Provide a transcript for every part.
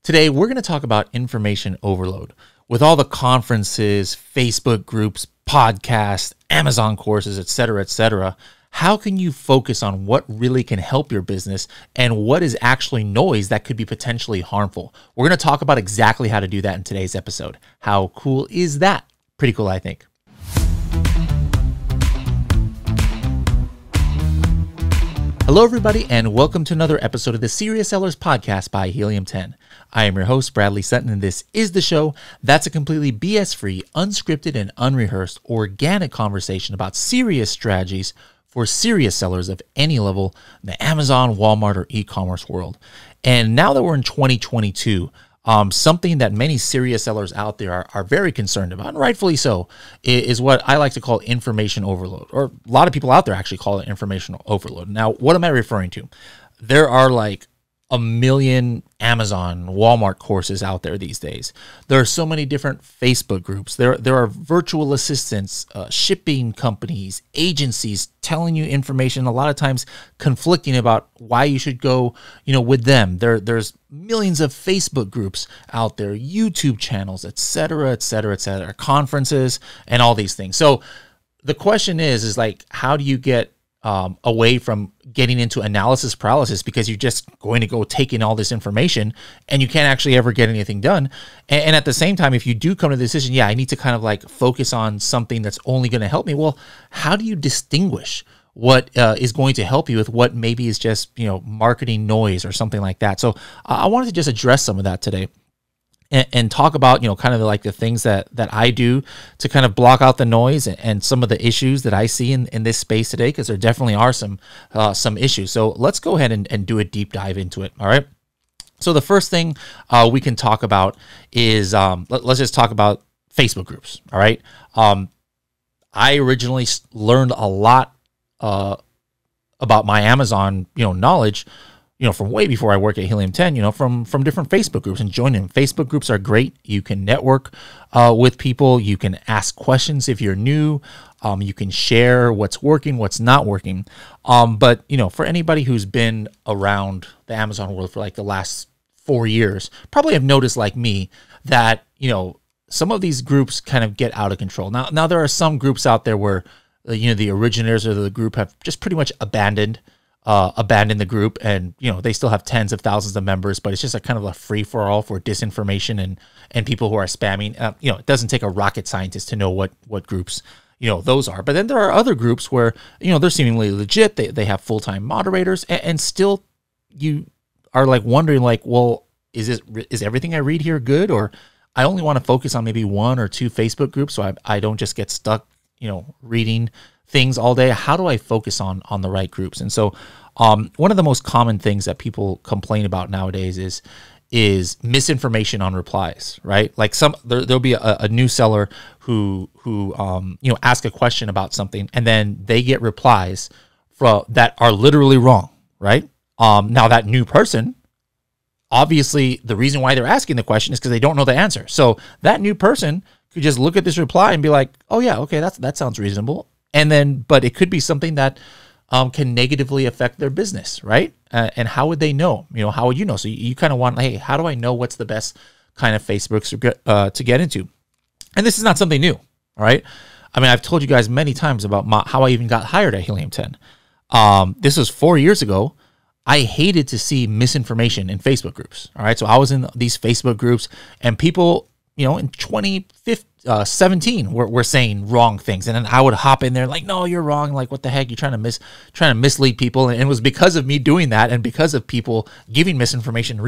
Today, we're going to talk about information overload. With all the conferences, Facebook groups, podcasts, Amazon courses, etc., how can you focus on what really can help your business and what is actually noise that could be potentially harmful? We're going to talk about exactly how to do that in today's episode. How cool is that? Pretty cool, I think. Hello, everybody, and welcome to another episode of the Serious Sellers Podcast by Helium 10. I am your host, Bradley Sutton, and this is the show that's a completely BS-free, unscripted, and unrehearsed organic conversation about serious strategies for serious sellers of any level in the Amazon, Walmart, or e-commerce world. And now that we're in 2022, something that many serious sellers out there are very concerned about, and rightfully so, is what I like to call information overload, or a lot of people out there actually call it information overload. Now, what am I referring to? There are like a million Amazon, Walmart courses out there these days. There are so many different Facebook groups. There are virtual assistants, shipping companies, agencies telling you information, a lot of times conflicting about why you should go, with them. There's millions of Facebook groups out there, YouTube channels, etc., conferences, and all these things. So the question is like, how do you get away from getting into analysis paralysis, because you're just going to go take in all this information and you can't actually ever get anything done. And at the same time, if you do come to the decision, I need to kind of like focus on something that's only going to help me. Well, how do you distinguish what is going to help you with what maybe is just, marketing noise or something like that? So I wanted to just address some of that today. And talk about, kind of like the things that I do to kind of block out the noise and some of the issues that I see in this space today, because there definitely are some issues. So let's go ahead and do a deep dive into it. All right. So the first thing we can talk about is let's just talk about Facebook groups. All right. I originally learned a lot about my Amazon knowledge from way before I work at Helium 10, from different Facebook groups and joining them. Facebook groups are great. You can network with people. You can ask questions if you're new. You can share what's working, what's not working. But, for anybody who's been around the Amazon world for like the last 4 years, probably have noticed like me that, some of these groups kind of get out of control. Now there are some groups out there where, the originators of the group have just pretty much abandoned the group, and they still have tens of thousands of members, but it's just a kind of a free-for-all for disinformation and people who are spamming. It doesn't take a rocket scientist to know what groups those are. But then there are other groups where they're seemingly legit. They have full-time moderators, and still you are like wondering like, well, is everything I read here good, or I only want to focus on maybe one or two Facebook groups so I don't just get stuck reading things all day. How do I focus on the right groups? And so one of the most common things that people complain about nowadays is misinformation on replies, right? Like there'll be a new seller who ask a question about something, and then they get replies that are literally wrong, right? Now that new person, obviously the reason why they're asking the question is because they don't know the answer. So that new person could just look at this reply and be like, oh yeah, okay, that sounds reasonable. But it could be something that can negatively affect their business, right? And how would they know? How would you know? So you kind of want, hey, how do I know what's the best kind of Facebooks to get into? And this is not something new, all right? I mean, I've told you guys many times about how I even got hired at Helium 10. This was 4 years ago. I hated to see misinformation in Facebook groups, all right? So I was in these Facebook groups, and people, in 2017, we're saying wrong things, and then I would hop in there like, no, you're wrong. Like, what the heck? You're trying to mislead people, and it was because of me doing that, and because of people giving misinformation,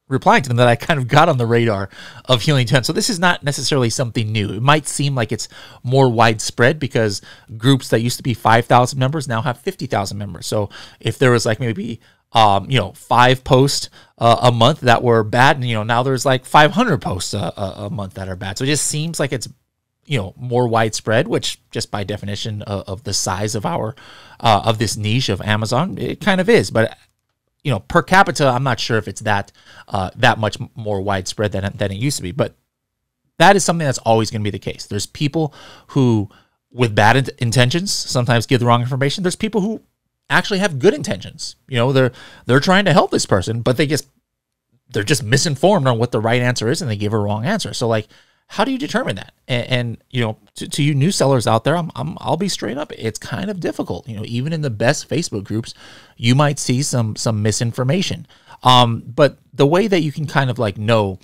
replying to them, that I kind of got on the radar of Helium 10. So this is not necessarily something new. It might seem like it's more widespread because groups that used to be 5,000 members now have 50,000 members. So if there was like maybe 5 posts a month that were bad, and now there's like 500 posts a month that are bad. So it just seems like it's more widespread, which just by definition of the size of of this niche of Amazon, it kind of is. But per capita, I'm not sure if it's that much more widespread than it used to be. But that is something that's always going to be the case. There's people who, with bad intentions, sometimes give the wrong information. There's people who actually have good intentions. They're trying to help this person, but they just they're just misinformed on what the right answer is and they give a wrong answer. So like, how do you determine that? And you know, to you new sellers out there, I'll be straight up. It's kind of difficult. You know, even in the best Facebook groups, you might see some misinformation. But the way that you can kind of like know,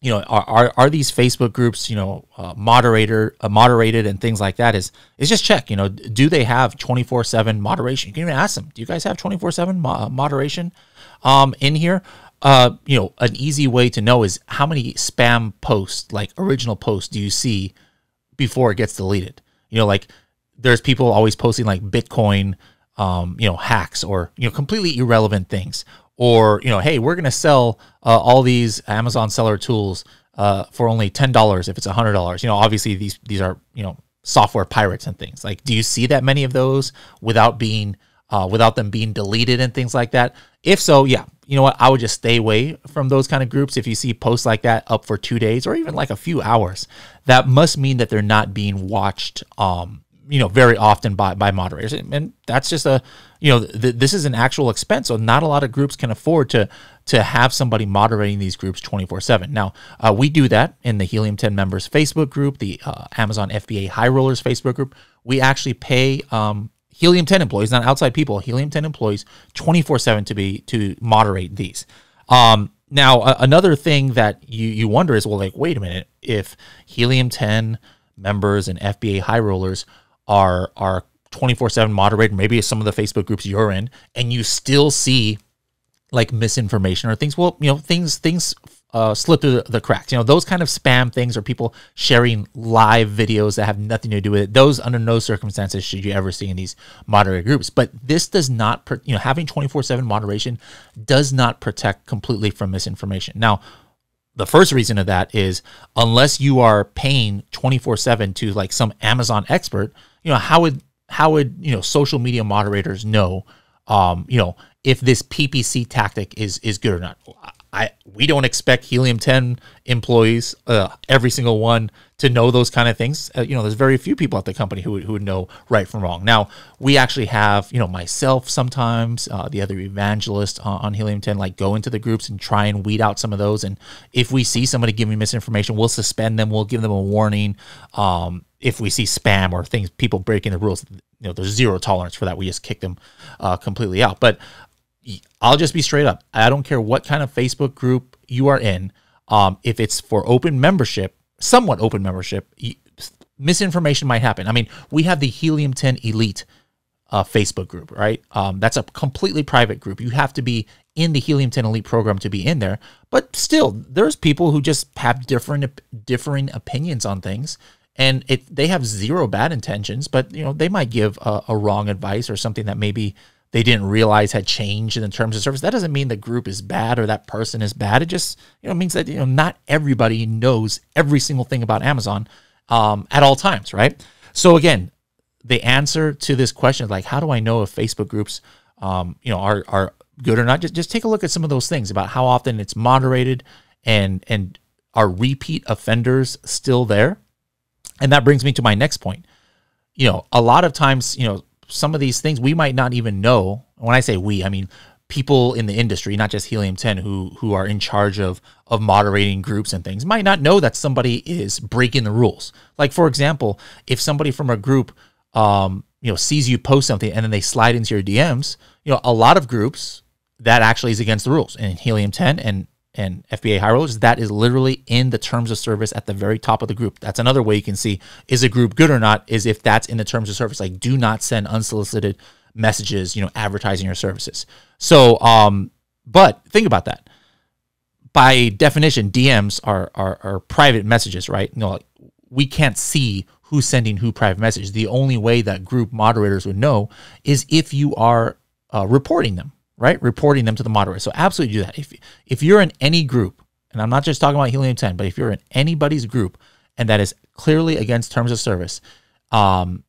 you know, are these Facebook groups, you know, moderated and things like that is just check, you know, do they have 24/7 moderation? You can even ask them, do you guys have 24/7 moderation in here? You know, an easy way to know is how many spam posts, like original posts, do you see before it gets deleted? You know, like there's people always posting like Bitcoin, you know, hacks or, you know, completely irrelevant things. Or, you know, hey, we're going to sell all these Amazon seller tools for only $10 if it's $100. You know, obviously these are, you know, software pirates and things. Like, do you see that many of those without them being deleted and things like that? If so, yeah, you know what? I would just stay away from those kind of groups. If you see posts like that up for 2 days or even like a few hours, that must mean that they're not being watched, you know, very often by moderators. And that's just a, you know, this is an actual expense. So not a lot of groups can afford to have somebody moderating these groups 24/7. Now, we do that in the Helium 10 members Facebook group, the Amazon FBA High Rollers Facebook group. We actually pay Helium 10 employees, not outside people, Helium 10 employees 24/7 to moderate these. Now, another thing that you wonder is, well, like, wait a minute, if Helium 10 members and FBA High Rollers are 24/7 moderated, maybe some of the Facebook groups you're in, and you still see like misinformation or things, well, you know, things slip through the cracks. You know, those kind of spam things or people sharing live videos that have nothing to do with it, those under no circumstances should you ever see in these moderated groups. But this does not, you know, having 24/7 moderation does not protect completely from misinformation. Now, the first reason of that is unless you are paying 24/7 to like some Amazon expert, you know, how would you know, social media moderators know, you know, if this PPC tactic is good or not? We don't expect Helium 10 employees, every single one, to know those kind of things. You know, there's very few people at the company who would know right from wrong. Now, we actually have, you know, myself sometimes, the other evangelist on Helium 10, like go into the groups and try and weed out some of those. And if we see somebody giving misinformation, we'll suspend them. We'll give them a warning. If we see spam or things, people breaking the rules, you know, there's zero tolerance for that. We just kick them completely out. But I'll just be straight up. I don't care what kind of Facebook group you are in. If it's for open membership, somewhat open membership, misinformation might happen. I mean, we have the Helium 10 Elite Facebook group, right? That's a completely private group. You have to be in the Helium 10 Elite program to be in there. But still, there's people who just have differing opinions on things. And they have zero bad intentions, but, you know, they might give a wrong advice or something that maybe they didn't realize had changed in the terms of service. That doesn't mean the group is bad or that person is bad. It just, you know, means that, you know, not everybody knows every single thing about Amazon at all times, right? So again, the answer to this question is like, how do I know if Facebook groups, you know, are good or not? Just take a look at some of those things about how often it's moderated and are repeat offenders still there? And that brings me to my next point. You know, a lot of times, you know, some of these things we might not even know. When I say we, I mean people in the industry, not just Helium 10, who are in charge of moderating groups and things, might not know that somebody is breaking the rules. Like, for example, if somebody from a group, you know, sees you post something and then they slide into your DMs, you know, a lot of groups that actually is against the rules. And in Helium 10 and FBA High Rollers, that is literally in the terms of service at the very top of the group. That's another way you can see, is a group good or not, is if that's in the terms of service. Like, do not send unsolicited messages, you know, advertising your services. So, but think about that. By definition, DMs are private messages, right? You know, like, we can't see who's sending who private messages. The only way that group moderators would know is if you are reporting them. Right? Reporting them to the moderator. So absolutely do that. If you're in any group, and I'm not just talking about Helium 10, but if you're in anybody's group and that is clearly against terms of service, and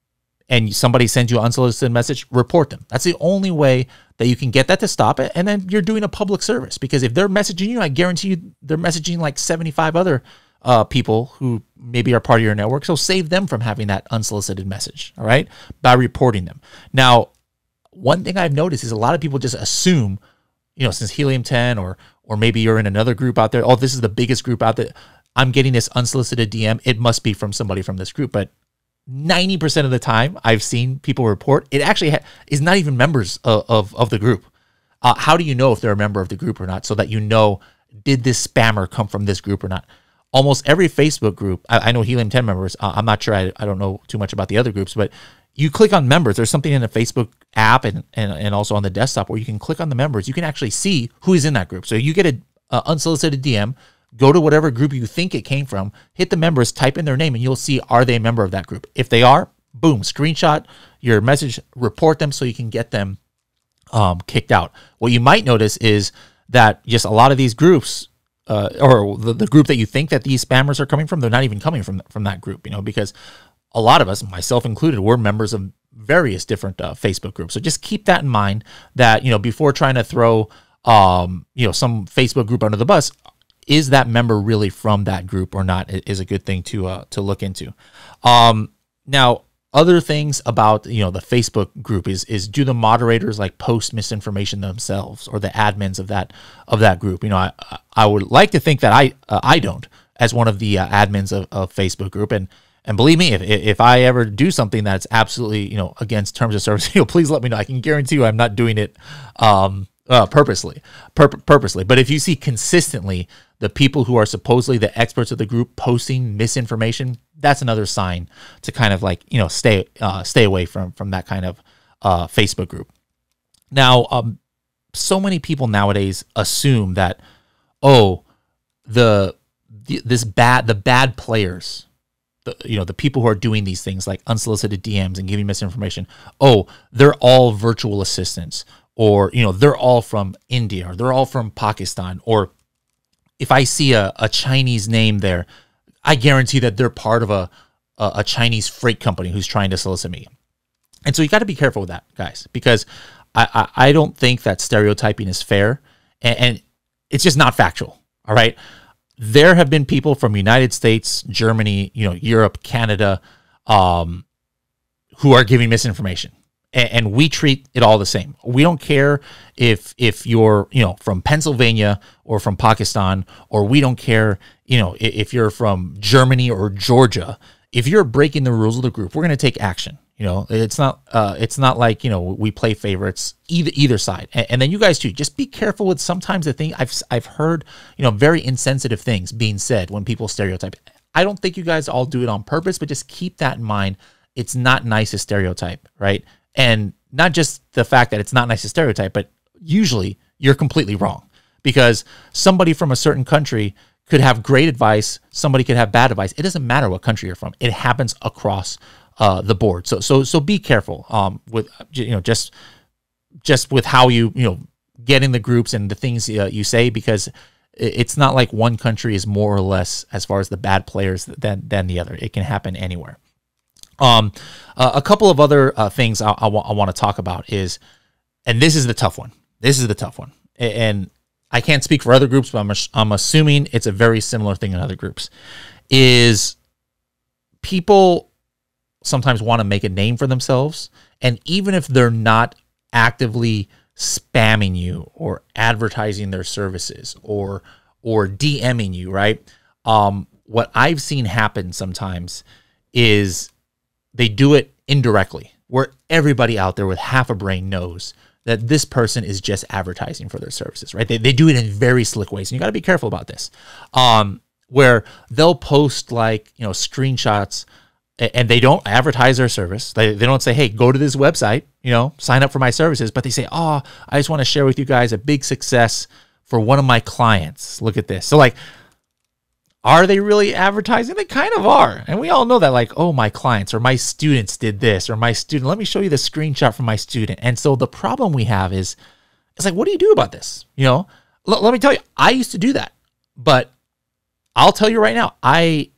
somebody sends you an unsolicited message, report them. That's the only way that you can get that to stop it. And then you're doing a public service, because if they're messaging you, I guarantee you they're messaging like 75 other people who maybe are part of your network. So save them from having that unsolicited message, all right, by reporting them. Now, one thing I've noticed is a lot of people just assume, you know, since Helium 10 or or maybe you're in another group out there. Oh, this is the biggest group out there. I'm getting this unsolicited DM. It must be from somebody from this group. But 90% of the time I've seen people report, it actually is not even members of the group. How do you know if they're a member of the group or not? So that you know, did this spammer come from this group or not? Almost every Facebook group, I know Helium 10 members. I'm not sure. I don't know too much about the other groups, but you click on members. There's something in the Facebook app and also on the desktop where you can click on the members. You can actually see who is in that group. So you get a unsolicited DM, go to whatever group you think it came from, hit the members, type in their name, and you'll see, are they a member of that group? If they are, boom, screenshot your message, report them so you can get them kicked out. What you might notice is that just a lot of these groups, or the group that you think that these spammers are coming from, they're not even coming from that group, because a lot of us, myself included, we're members of various different Facebook groups. So just keep that in mind that, before trying to throw, some Facebook group under the bus, is that member really from that group or not, is a good thing to look into. Now, other things about, the Facebook group is do the moderators like post misinformation themselves, or the admins of that group? I would like to think that I don't, as one of the admins of Facebook group. And believe me, if I ever do something that's absolutely, against terms of service, please let me know. I can guarantee you I'm not doing it purposely. But if you see consistently the people who are supposedly the experts of the group posting misinformation, that's another sign to kind of like, stay away from that kind of Facebook group. Now, so many people nowadays assume that, the bad players, the people who are doing these things like unsolicited DMs and giving misinformation, they're all virtual assistants, or, they're all from India, or they're all from Pakistan, or if I see a Chinese name there, I guarantee that they're part of a Chinese freight company who's trying to solicit me. And so you got to be careful with that, guys, because I don't think that stereotyping is fair, and it's just not factual. All right. There have been people from United States, Germany, Europe, Canada, who are giving misinformation, and we treat it all the same. We don't care if you're, from Pennsylvania or from Pakistan, or we don't care, if you're from Germany or Georgia. If you're breaking the rules of the group, we're going to take action. It's not like, we play favorites either side. And then you guys too, just be careful with sometimes the thing I've heard, very insensitive things being said when people stereotype. I don't think you guys all do it on purpose, but just keep that in mind. It's not nice to stereotype, right? And not just the fact that it's not nice to stereotype, but usually you're completely wrong, because somebody from a certain country could have great advice. Somebody could have bad advice. It doesn't matter what country you're from. It happens across the board. So be careful with just with how you get in the groups and the things you say, because it's not like one country is more or less as far as the bad players than the other. It can happen anywhere. A couple of other things I want to talk about is, and this is the tough one. And I can't speak for other groups, but I'm assuming it's a very similar thing in other groups. Is people sometimes want to make a name for themselves, and even if they're not actively spamming you or advertising their services or DMing you, right? What I've seen happen sometimes is they do it indirectly, where everybody out there with half a brain knows that this person is just advertising for their services, right? They do it in very slick ways, and you got to be careful about this. Where they'll post like, screenshots, and they don't advertise their service. They don't say, hey, go to this website, sign up for my services. But they say, I just want to share with you guys a big success for one of my clients. Look at this. So like, are they really advertising? They kind of are. And we all know that, like, my clients or my students did this, or my student, let me show you the screenshot from my student. And so the problem we have is, it's like, what do you do about this? Let me tell you, I used to do that, but I'll tell you right now, I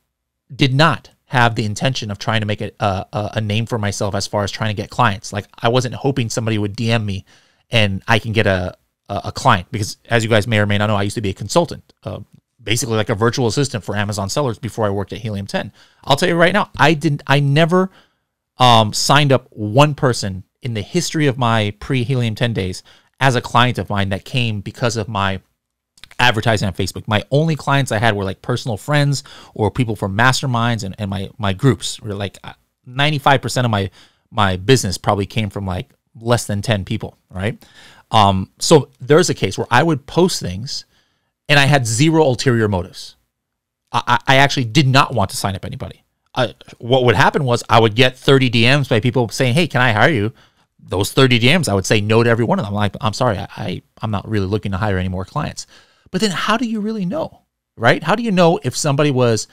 did not have the intention of trying to make a name for myself as far as trying to get clients. Like, I wasn't hoping somebody would DM me and I can get a client, because as you guys may or may not know, I used to be a consultant, basically like a virtual assistant for Amazon sellers before I worked at Helium 10. I'll tell you right now, I never signed up one person in the history of my pre-Helium 10 days as a client of mine that came because of my advertising on Facebook. My only clients I had were like personal friends or people from masterminds and my groups were like 95% of my business probably came from like less than 10 people, right? So there's a case where I would post things and I had zero ulterior motives. I actually did not want to sign up anybody. What would happen was I would get 30 DMs by people saying, hey, can I hire you? Those 30 DMs, I would say no to every one of them. I'm like, I'm sorry, I'm not really looking to hire any more clients. But then how do you really know, right? How do you know if somebody was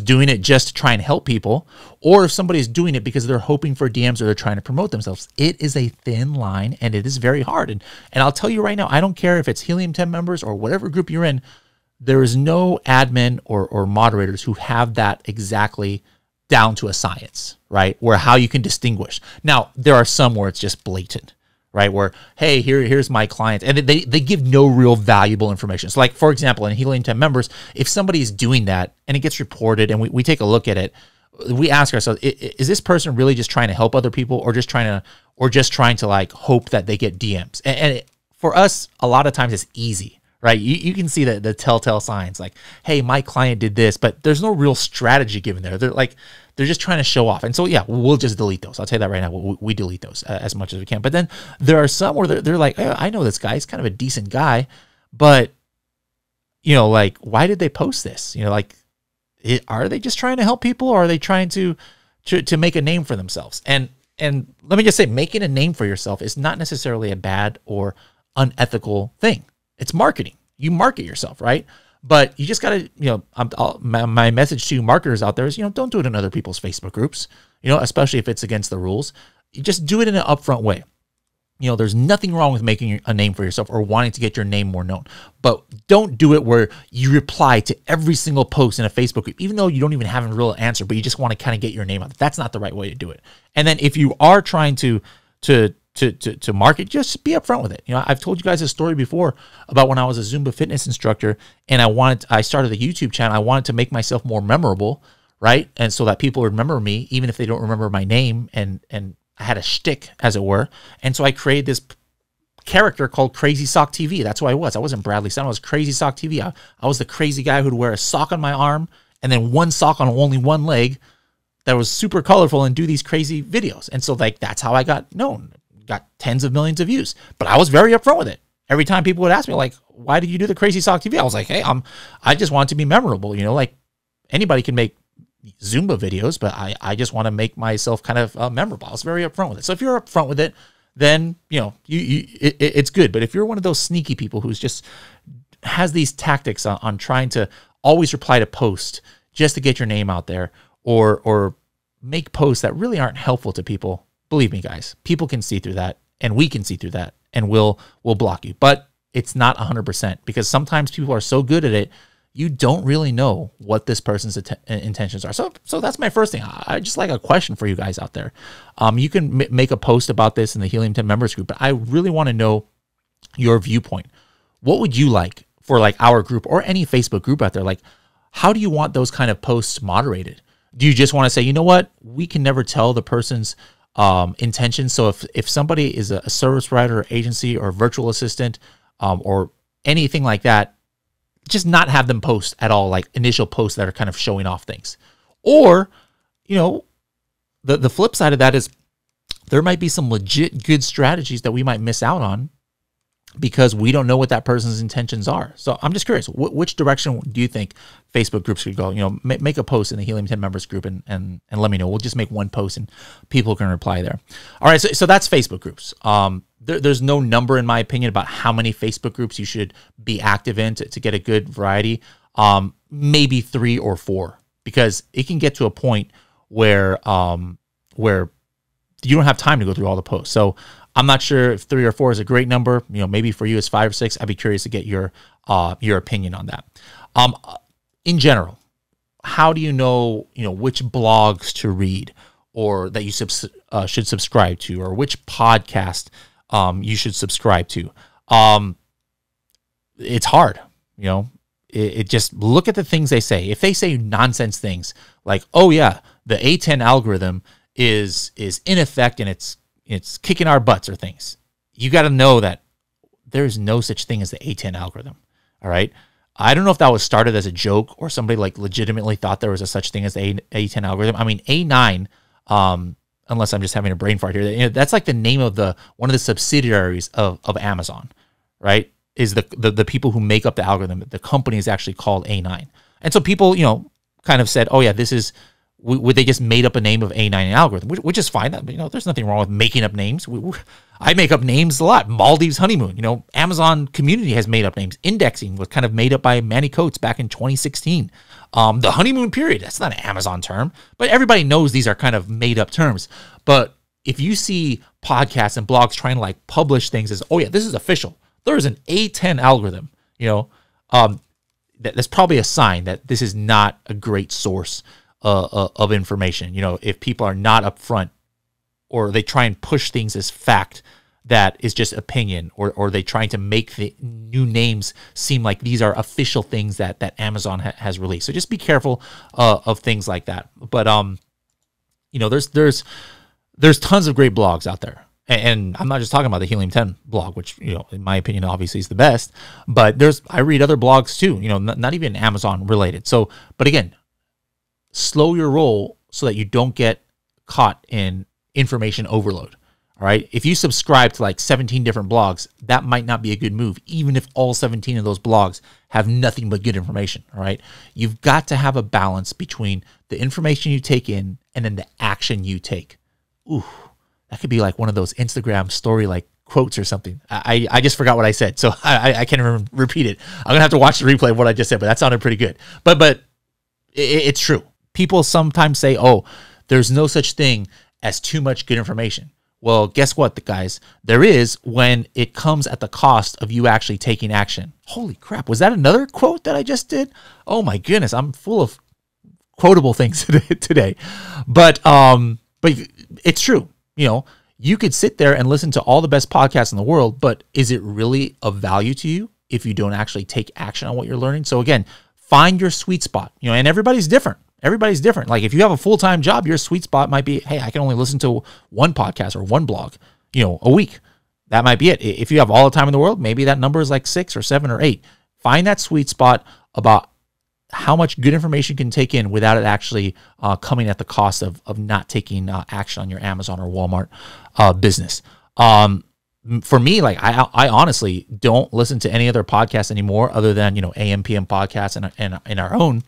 doing it just to try and help people, or if somebody's doing it because they're hoping for DMs or they're trying to promote themselves? It is a thin line and it is very hard. And I'll tell you right now, I don't care if it's Helium 10 members or whatever group you're in, there is no admin or moderators who have that exactly down to a science, right? Where how you can distinguish. Now, there are some where it's just blatant, right? Where, hey, here's my client. And they give no real valuable information. So like, for example, in Helium 10 members, if somebody is doing that and it gets reported and we take a look at it, we ask ourselves, is this person really just trying to help other people or just trying to like hope that they get DMs? And for us, a lot of times it's easy, right? You can see the telltale signs like, hey, my client did this, but there's no real strategy given there. They're just trying to show off. And so, yeah, we'll just delete those. I'll tell you that right now. We delete those as much as we can. But then there are some where they're like, oh, I know this guy. He's kind of a decent guy, but, like, why did they post this? Like, are they just trying to help people, or are they trying to make a name for themselves? And let me just say, making a name for yourself is not necessarily a bad or unethical thing. It's marketing. You market yourself, right? But you just got to, my message to marketers out there is, don't do it in other people's Facebook groups, especially if it's against the rules. You just do it in an upfront way. There's nothing wrong with making a name for yourself or wanting to get your name more known. But don't do it where you reply to every single post in a Facebook group, even though you don't even have a real answer, but you just want to kind of get your name out. That's not the right way to do it. And then if you are trying to market, just be upfront with it. I've told you guys a story before about when I was a Zumba fitness instructor and I started a YouTube channel. I wanted to make myself more memorable, right? And so that people remember me, even if they don't remember my name, and I had a shtick, as it were. And so I created this character called Crazy Sock TV. That's who I was. I wasn't Bradley Sutton. I was Crazy Sock TV. I was the crazy guy who'd wear a sock on my arm and then one sock on only one leg that was super colorful and do these crazy videos. And so that's how I got known. Got tens of millions of views, but I was very upfront with it. Every time people would ask me, like, why did you do the Crazy Sock TV? I was like, hey, I just want to be memorable. Like anybody can make Zumba videos, but I just want to make myself kind of memorable. I was very upfront with it. So if you're upfront with it, then, it's good. But if you're one of those sneaky people who's just has these tactics on trying to always reply to posts just to get your name out there, or make posts that really aren't helpful to people, believe me, guys, people can see through that, and we can see through that, and we'll block you. But it's not 100%, because sometimes people are so good at it, you don't really know what this person's intentions are. So that's my first thing. I just like a question for you guys out there. You can make a post about this in the Helium 10 members group, but I really want to know your viewpoint. What would you like for like our group or any Facebook group out there? Like, how do you want those kind of posts moderated? Do you just want to say, you know what, we can never tell the person's intention. So if somebody is a service provider or agency or virtual assistant or anything like that, just not have them post at all, like initial posts that are kind of showing off things. Or, the flip side of that is there might be some legit good strategies that we might miss out on because we don't know what that person's intentions are. So I'm just curious, which direction do you think Facebook groups could go? Make a post in the Helium 10 members group and let me know. We'll just make one post and people can reply there. All right, so that's Facebook groups. There's no number, in my opinion, about how many Facebook groups you should be active in to get a good variety. Maybe 3 or 4, because it can get to a point where you don't have time to go through all the posts. So I'm not sure if 3 or 4 is a great number. Maybe for you it's 5 or 6. I'd be curious to get your opinion on that. In general, how do you know which blogs to read, or that you should subscribe to, or which podcast you should subscribe to? It's hard. It just look at the things they say. If they say nonsense things like, "Oh yeah, the A10 algorithm is in effect and it's kicking our butts," or things, you got to know that there's no such thing as the A10 algorithm. All right. I don't know if that was started as a joke or somebody like legitimately thought there was a such thing as the A10 algorithm. I mean, A9, unless I'm just having a brain fart here, that's like the name of one of the subsidiaries of Amazon, right? Is the people who make up the algorithm. The company is actually called A9. And so people, kind of said, oh yeah, this is, they just made up a name of A9 algorithm, which is fine. There's nothing wrong with making up names. I make up names a lot. Maldives honeymoon, Amazon community has made up names. Indexing was kind of made up by Manny Coates back in 2016. The honeymoon period, that's not an Amazon term, but everybody knows these are kind of made up terms. But if you see podcasts and blogs trying to like publish things as, oh yeah, this is official, there is an A10 algorithm, that's probably a sign that this is not a great source of information. If people are not upfront, or they try and push things as fact that is just opinion, or they trying to make the new names seem like these are official things that Amazon has released. So just be careful of things like that. But there's tons of great blogs out there. And I'm not just talking about the Helium 10 blog, which, in my opinion, obviously is the best, but I read other blogs too, not even Amazon related. So, but again, slow your roll so that you don't get caught in information overload. All right. If you subscribe to like 17 different blogs, that might not be a good move, even if all 17 of those blogs have nothing but good information. All right. You've got to have a balance between the information you take in and then the action you take. Ooh. That could be like one of those Instagram story like quotes or something. I just forgot what I said, so I can't even repeat it. I'm gonna have to watch the replay of what I just said, but that sounded pretty good. But it's true. People sometimes say, "Oh, there's no such thing as too much good information." Well, guess what, guys? There is, when it comes at the cost of you actually taking action. Holy crap! Was that another quote that I just did? Oh my goodness, I'm full of quotable things today. But it's true. You could sit there and listen to all the best podcasts in the world, but is it really of value to you if you don't actually take action on what you're learning? So again, find your sweet spot, and everybody's different. Everybody's different. Like if you have a full-time job, your sweet spot might be, hey, I can only listen to one podcast or one blog, a week. That might be it. If you have all the time in the world, maybe that number is like 6 or 7 or 8. Find that sweet spot about how much good information you can take in without it actually coming at the cost of not taking action on your Amazon or Walmart business. For me, like I honestly don't listen to any other podcasts anymore other than, AM, PM podcasts and our own,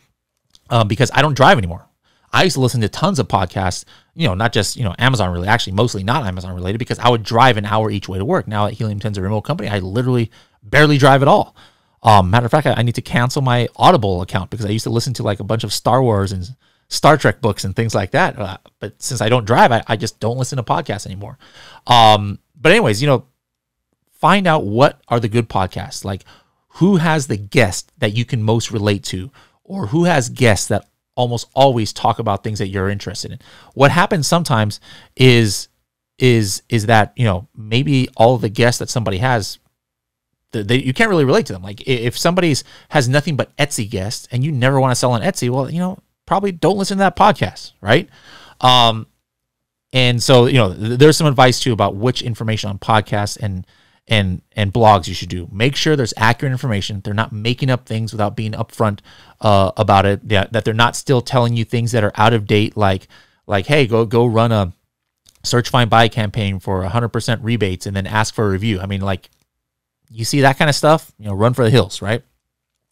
because I don't drive anymore. I used to listen to tons of podcasts, not just, Amazon related, actually mostly not Amazon related, because I would drive an hour each way to work. Now at Helium 10's a remote company, I literally barely drive at all. Matter of fact, I need to cancel my Audible account because I used to listen to like a bunch of Star Wars and Star Trek books and things like that. But since I don't drive, I just don't listen to podcasts anymore. But anyways, find out what are the good podcasts. Like who has the guest that you can most relate to, or who has guests that almost always talk about things that you're interested in. What happens sometimes is that, maybe all of the guests that somebody has, you can't really relate to them. Like if somebody's has nothing but Etsy guests and you never want to sell on Etsy, well, probably don't listen to that podcast, right? And so, there's some advice too about which information on podcasts and blogs you should do. Make sure there's accurate information. They're not making up things without being upfront about it. That they're not still telling you things that are out of date, like hey, go run a search, find, buy campaign for 100% rebates and then ask for a review. I mean, like, you see that kind of stuff, run for the hills, right?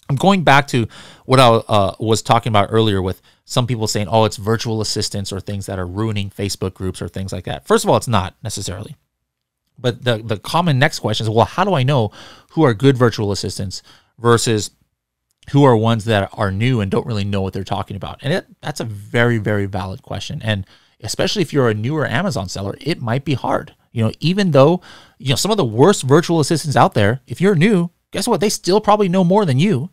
I'm going back to what I was talking about earlier with some people saying, oh, it's virtual assistants or things that are ruining Facebook groups or things like that. First of all, it's not necessarily. But the common next question is, well, how do I know who are good virtual assistants versus who are ones that are new and don't really know what they're talking about? And that's a very, very valid question. And especially if you're a newer Amazon seller, it might be hard. Even though, some of the worst virtual assistants out there, if you're new, guess what? They still probably know more than you.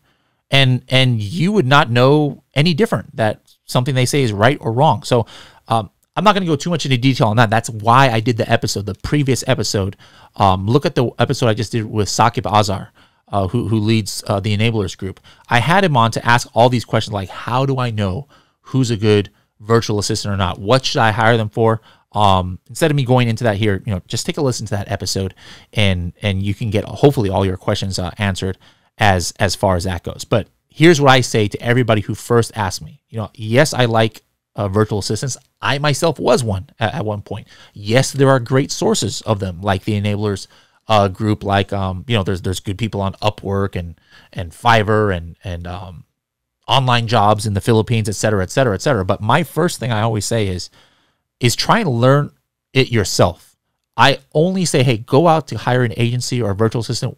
And you would not know any different that something they say is right or wrong. So I'm not going to go too much into detail on that. That's why I did the previous episode. Look at the episode I just did with Saqib Azar, who leads the Enablers group. I had him on to ask all these questions like, how do I know who's a good virtual assistant or not? What should I hire them for? Instead of me going into that here, just take a listen to that episode and you can get hopefully all your questions answered. as far as that goes. But here's what I say to everybody who first asks me. Yes, I like virtual assistants. I myself was one at one point. Yes, there are great sources of them, like the Enablers group, like there's good people on Upwork and Fiverr and online jobs in the Philippines, et cetera, et cetera, et cetera. But my first thing I always say is try and learn it yourself. I only say, hey, go out to hire an agency or a virtual assistant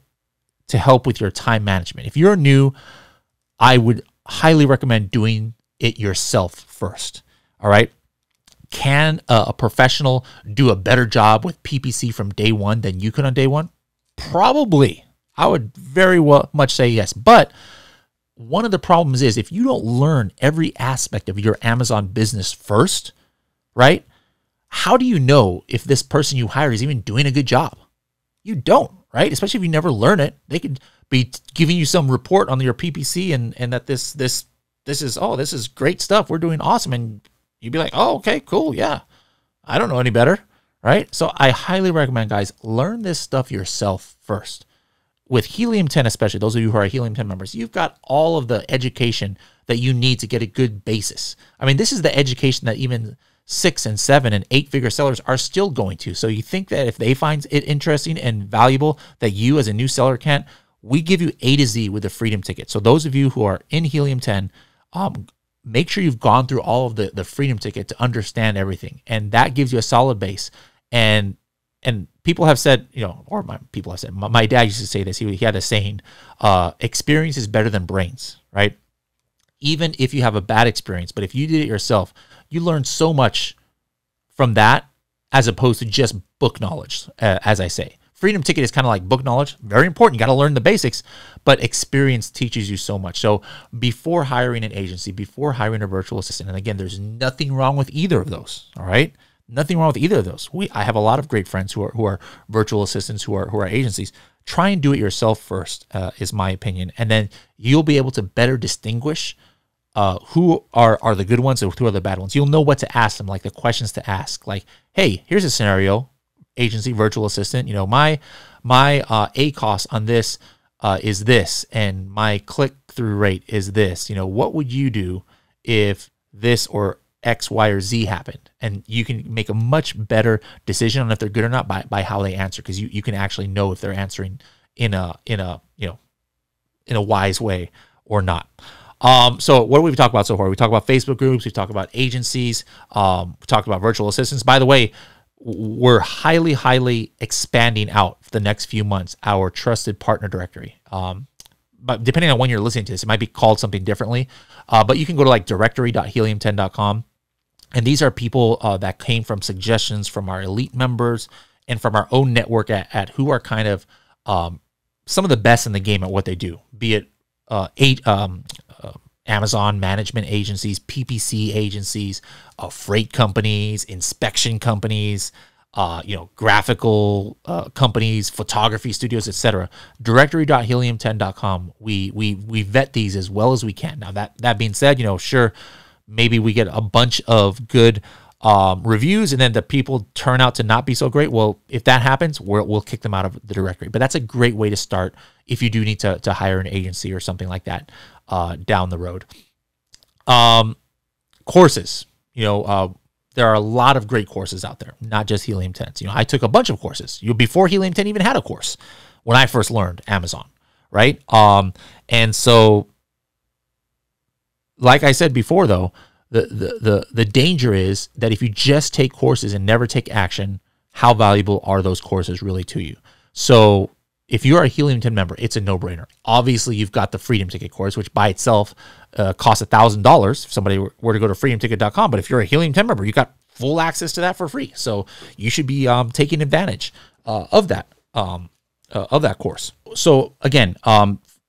to help with your time management. If you're new, I would highly recommend doing it yourself first. All right. Can a professional do a better job with PPC from day one than you could on day one? Probably. I would very much say yes. But one of the problems is if you don't learn every aspect of your Amazon business first, right? How do you know if this person you hire is even doing a good job? You don't, right? Especially if you never learn it. They could be giving you some report on your PPC and that this is great stuff. We're doing awesome. And you'd be like, oh, okay, cool. Yeah. I don't know any better, right? So I highly recommend, guys, learn this stuff yourself first. With Helium 10 especially, those of you who are Helium 10 members, you've got all of the education that you need to get a good basis. I mean, this is the education that even 6 and 7 and 8-figure sellers are still going to. So you think that if they find it interesting and valuable that you as a new seller can't, we give you A to Z with the Freedom Ticket. So those of you who are in Helium 10, make sure you've gone through all of the Freedom Ticket to understand everything. And that gives you a solid base. And people have said, my dad used to say this. He had a saying, experience is better than brains, right? Even if you have a bad experience, but if you did it yourself, you learn so much from that as opposed to just book knowledge, as I say. Freedom Ticket is kind of like book knowledge. Very important. You got to learn the basics, but experience teaches you so much. So before hiring an agency, before hiring a virtual assistant, and again, there's nothing wrong with either of those, all right? Nothing wrong with either of those. I have a lot of great friends who are virtual assistants, who are agencies. Try and do it yourself first, is my opinion. And then you'll be able to better distinguish who are the good ones and who are the bad ones. You'll know what to ask them, like the questions to ask. Like, hey, here's a scenario, agency, virtual assistant. My ACoS on this is this, and my click-through rate is this. What would you do if this or X, Y, or Z happened? And you can make a much better decision on if they're good or not by how they answer, because you can actually know if they're answering in a wise way or not. So what have we talked about so far? We talked about Facebook groups. We talked about agencies. We talked about virtual assistants. By the way, we're highly, highly expanding out for the next few months our trusted partner directory. But depending on when you're listening to this, it might be called something differently. But you can go to like directory.helium10.com. And these are people that came from suggestions from our elite members and from our own network at who are kind of some of the best in the game at what they do, be it Amazon management agencies, PPC agencies, freight companies, inspection companies, graphical companies, photography studios, etc. Directory.helium10.com. We vet these as well as we can. Now that being said, sure, maybe we get a bunch of good reviews and then the people turn out to not be so great. Well, if that happens, we'll kick them out of the directory. But that's a great way to start if you do need to hire an agency or something like that down the road. Courses, there are a lot of great courses out there, not just Helium 10s. I took a bunch of courses. Before Helium 10 even had a course when I first learned Amazon, right? And so, like I said before, though, the danger is that if you just take courses and never take action, how valuable are those courses really to you? So if you're a Helium 10 member, it's a no-brainer. Obviously, you've got the Freedom Ticket course, which by itself costs $1,000 if somebody were to go to freedomticket.com. But if you're a Helium 10 member, you got full access to that for free. So you should be taking advantage of that course. So again,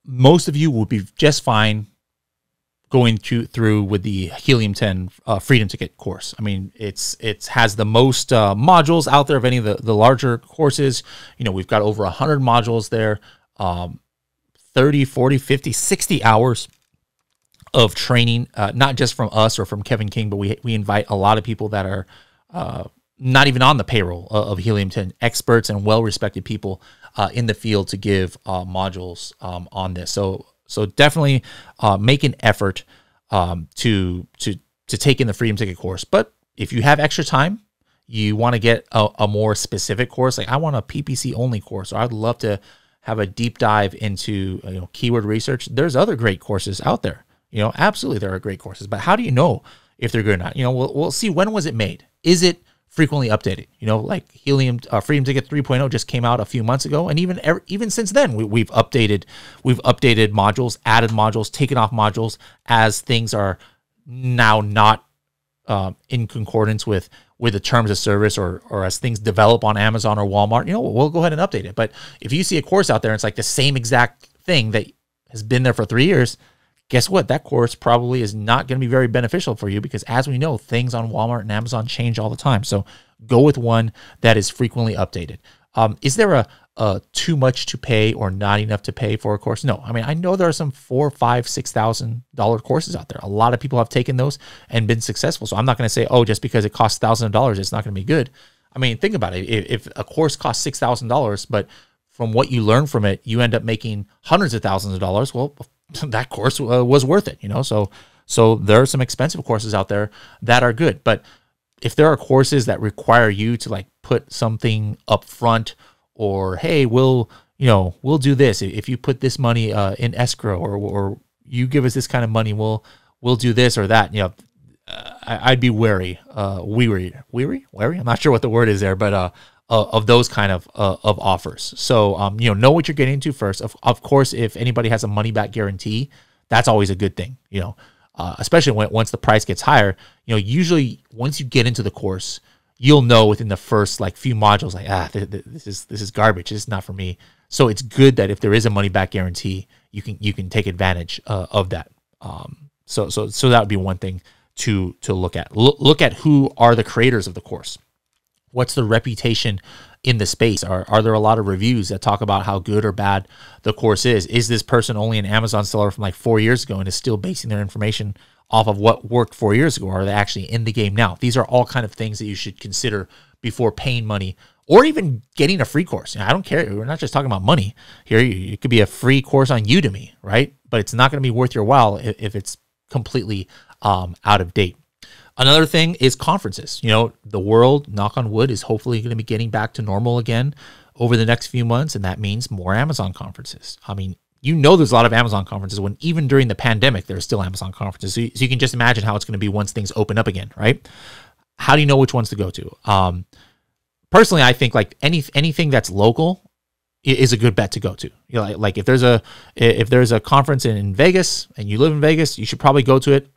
most of you will be just fine going through with the Helium 10 Freedom Ticket course. I mean, it has the most modules out there of any of the larger courses. We've got over 100 modules there, 30, 40, 50, 60 hours of training, not just from us or from Kevin King, but we invite a lot of people that are not even on the payroll of Helium 10, experts and well-respected people in the field to give modules on this. So definitely make an effort to take in the Freedom Ticket course. But if you have extra time, you want to get a more specific course, like I want a PPC only course, or I'd love to have a deep dive into keyword research. There's other great courses out there. Absolutely there are great courses. But how do you know if they're good or not? We'll see, when was it made? Is it frequently updated? Like Helium Freedom Ticket 3.0 just came out a few months ago, and even since then we've updated modules, added modules, taken off modules as things are now not in concordance with the terms of service, or as things develop on Amazon or Walmart. We'll go ahead and update it. But if you see a course out there and it's like the same exact thing that has been there for 3 years, guess what? That course probably is not going to be very beneficial for you, because as we know, things on Walmart and Amazon change all the time. So go with one that is frequently updated. Is there a too much to pay or not enough to pay for a course? No. I mean, I know there are some $4,000, $5,000, $6,000 courses out there. A lot of people have taken those and been successful. So I'm not going to say, oh, just because it costs $1,000, it's not going to be good. I mean, think about it. If a course costs $6,000, but from what you learn from it, you end up making hundreds of thousands of dollars, well, that course was worth it, So there are some expensive courses out there that are good. But if there are courses that require you to like put something up front, or hey, we'll do this if you put this money in escrow, or you give us this kind of money, we'll do this or that. I'd be weary. I'm not sure what the word is there, but of those kind of offers. So know what you're getting into first. Of course, if anybody has a money back guarantee, that's always a good thing. Especially once the price gets higher. Usually once you get into the course, you'll know within the first few modules, this is garbage. This is not for me. So it's good that if there is a money back guarantee, you can take advantage of that. So that would be one thing to look at. Look at who are the creators of the course. What's the reputation in the space? Are there a lot of reviews that talk about how good or bad the course is? Is this person only an Amazon seller from 4 years ago and is still basing their information off of what worked 4 years ago? Or are they actually in the game now? These are all kind of things that you should consider before paying money or even getting a free course. I don't care. We're not just talking about money here. It could be a free course on Udemy, right? But it's not going to be worth your while if it's completely out of date. Another thing is conferences. The world, knock on wood, is hopefully going to be getting back to normal again over the next few months, and that means more Amazon conferences. I mean, there's a lot of Amazon conferences when even during the pandemic, there's still Amazon conferences. So you can just imagine how it's going to be once things open up again, right? How do you know which ones to go to? Personally, I think anything that's local is a good bet to go to. If there's a conference in Vegas and you live in Vegas, you should probably go to it.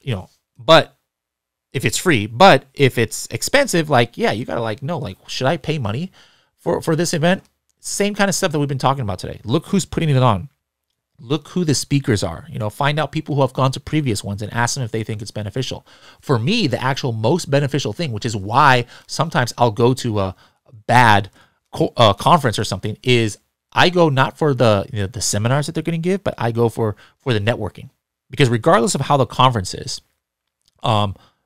But if it's free, but if it's expensive, you gotta know, should I pay money for this event? Same kind of stuff that we've been talking about today. Look who's putting it on. Look who the speakers are. Find out people who have gone to previous ones and ask them if they think it's beneficial. For me, the actual most beneficial thing, which is why sometimes I'll go to a bad conference or something, is I go not for the seminars that they're going to give, but I go for the networking. Because regardless of how the conference is,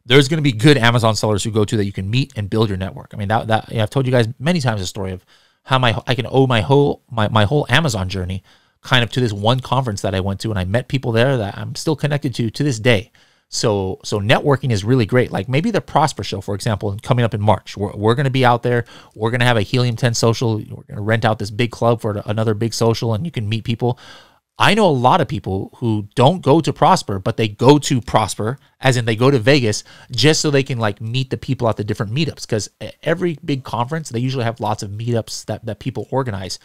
there's going to be good Amazon sellers who go to that you can meet and build your network. I mean, I've told you guys many times the story of how I can owe my whole Amazon journey kind of to this one conference that I went to, and I met people there that I'm still connected to this day. So networking is really great. Like maybe the Prosper Show, for example, coming up in March. We're going to be out there. We're going to have a Helium 10 social. We're going to rent out this big club for another big social, and you can meet people. I know a lot of people who don't go to Prosper, but they go to Prosper, as in they go to Vegas, just so they can meet the people at the different meetups. Because every big conference, they usually have lots of meetups that people organize.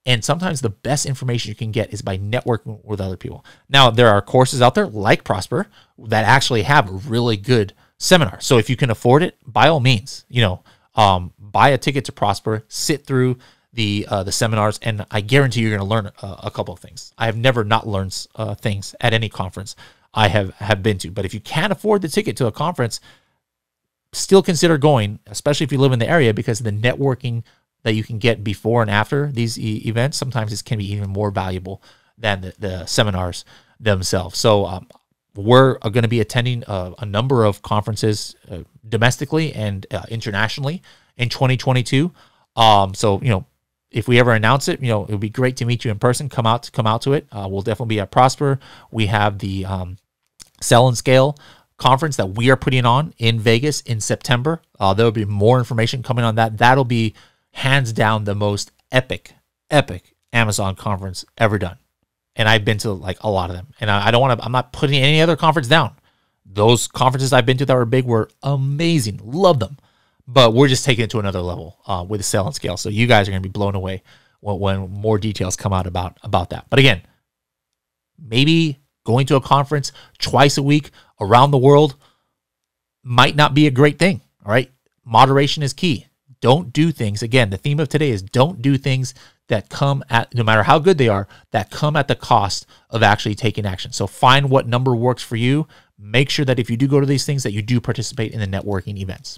And sometimes the best information you can get is by networking with other people. Now, there are courses out there like Prosper that actually have really good seminars. So if you can afford it, by all means, buy a ticket to Prosper, sit through the seminars, and I guarantee you're going to learn a couple of things. I have never not learned things at any conference I have been to. But if you can't afford the ticket to a conference, still consider going, especially if you live in the area, because the networking that you can get before and after these events, sometimes it can be even more valuable than the seminars themselves. So we're going to be attending a number of conferences domestically and internationally in 2022. So, if we ever announce it, it would be great to meet you in person. Come out to it. We'll definitely be at Prosper. We have the Sell and Scale conference that we are putting on in Vegas in September. There will be more information coming on that. That'll be hands down the most epic Amazon conference ever done. And I've been to like a lot of them. And I'm not putting any other conference down. Those conferences I've been to that were big were amazing. Love them. But we're just taking it to another level with the Sell and Scale. So you guys are going to be blown away when more details come out about that. But again, maybe going to a conference twice a week around the world might not be a great thing. All right. Moderation is key. Don't do things. Again, the theme of today is don't do things that come at, no matter how good they are, that come at the cost of actually taking action. So find what number works for you. Make sure that if you do go to these things, that you do participate in the networking events.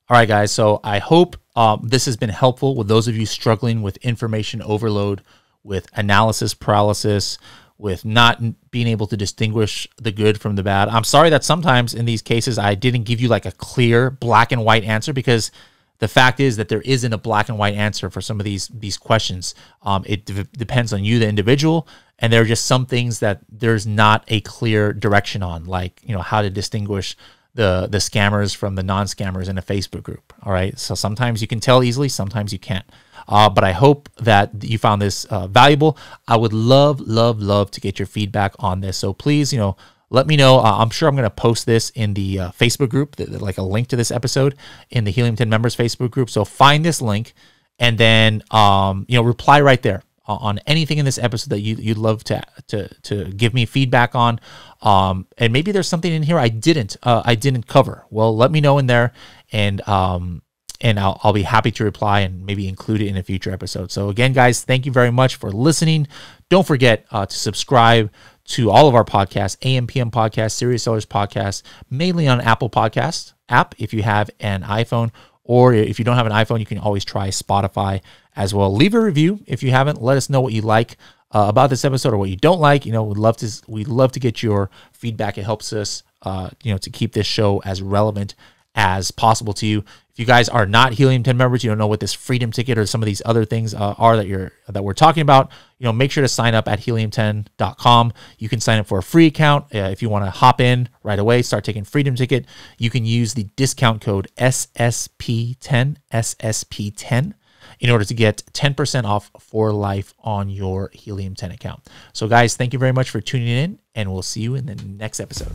All right, guys. So I hope this has been helpful with those of you struggling with information overload, with analysis paralysis, with not being able to distinguish the good from the bad. I'm sorry that sometimes in these cases I didn't give you like a clear black and white answer, because the fact is that there isn't a black and white answer for some of these questions. It depends on you, the individual, and there are just some things that there's not a clear direction on, like how to distinguish the scammers from the non-scammers in a Facebook group. All right, so sometimes you can tell easily, sometimes you can't. But I hope that you found this valuable. I would love to get your feedback on this. So please, let me know. I'm sure I'm going to post this in the Facebook group, like a link to this episode in the Helium 10 members Facebook group. So find this link and then, reply right there on anything in this episode that you'd love to give me feedback on. And maybe there's something in here I didn't cover. Well, let me know in there, and I'll be happy to reply and maybe include it in a future episode. So again, guys, thank you very much for listening. Don't forget to subscribe to all of our podcasts, AM, PM podcasts, Serious Sellers podcasts, mainly on Apple Podcasts app if you have an iPhone, or if you don't have an iPhone, you can always try Spotify as well. Leave a review if you haven't. Let us know what you like about this episode or what you don't like. We'd love to get your feedback. It helps us, to keep this show as relevant as possible to you. If you guys are not Helium 10 members, you don't know what this freedom ticket or some of these other things are that we're talking about, make sure to sign up at helium10.com. You can sign up for a free account. If you want to hop in right away, start taking freedom ticket, you can use the discount code SSP10 in order to get 10% off for life on your Helium 10 account. So guys, thank you very much for tuning in, and we'll see you in the next episode.